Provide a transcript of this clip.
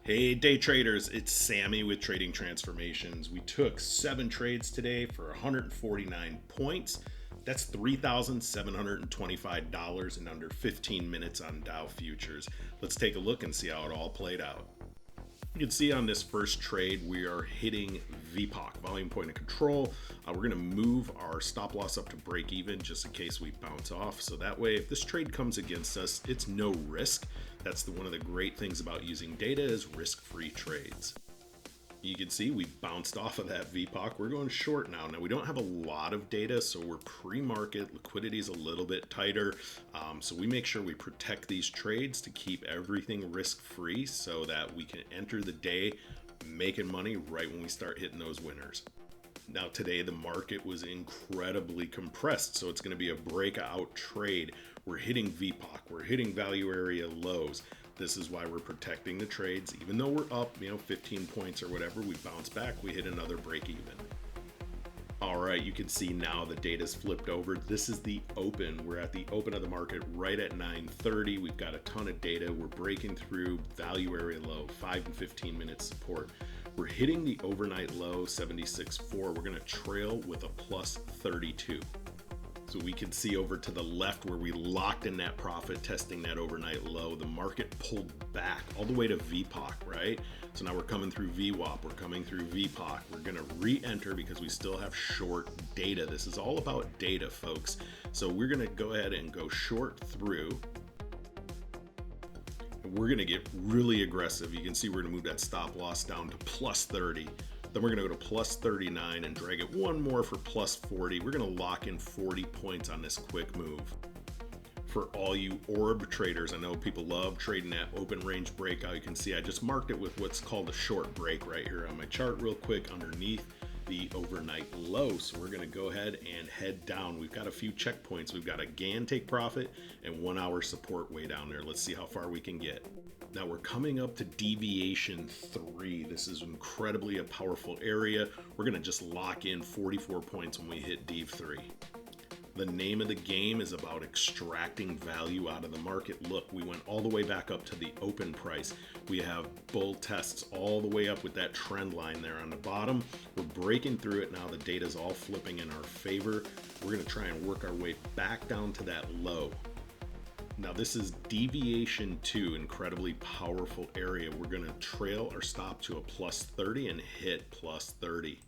Hey, day traders, it's Sammy with Trading Transformations. We took 7 trades today for 149 points. That's $3,725 in under 15 minutes on Dow futures. Let's take a look and see how it all played out. You can see on this first trade, we are hitting VPOC, volume point of control. We're going to move our stop loss up to break even just in case we bounce off. So that way, if this trade comes against us, it's no risk. That's one of the great things about using data is risk-free trades. You can see we bounced off of that VPOC. We're going short now. Now we don't have a lot of data, so we're pre-market. Liquidity is a little bit tighter. So we make sure we protect these trades to keep everything risk-free so that we can enter the day making money right when we start hitting those winners. Now today the market was incredibly compressed, so it's going to be a breakout trade. We're hitting VPOC, we're hitting value area lows. This is why we're protecting the trades. Even though we're up, 15 points or whatever, we bounce back, we hit another break even. All right, you can see now the data's flipped over. This is the open. We're at the open of the market right at 9:30. We've got a ton of data. We're breaking through value area low, 5 and 15 minute support. We're hitting the overnight low, 76.4. We're gonna trail with a plus 32. So we can see over to the left where we locked in that profit, testing that overnight low. The market pulled back all the way to VPOC, right? So now we're coming through VWAP, we're coming through VPOC. We're gonna re-enter because we still have short data. This is all about data, folks. So we're gonna go ahead and go short through. And we're gonna get really aggressive. You can see we're gonna move that stop loss down to plus 30. Then we're going to go to plus 39 and drag it one more for plus 40. We're going to lock in 40 points on this quick move. For all you orb traders, I know people love trading that open range breakout. You can see I just marked it with what's called a short break right here on my chart real quick underneath the overnight low. So we're going to go ahead and head down. We've got a few checkpoints. We've got a GAN take profit and 1 hour support way down there. Let's see how far we can get. Now we're coming up to deviation 3. This is incredibly a powerful area. We're going to just lock in 44 points when we hit Dev 3. The name of the game is about extracting value out of the market. Look, we went all the way back up to the open price. We have bull tests all the way up with that trend line there on the bottom. We're breaking through it now. The data's all flipping in our favor. We're going to try and work our way back down to that low. Now this is deviation 2, incredibly powerful area. We're going to trail our stop to a plus 30 and hit plus 30.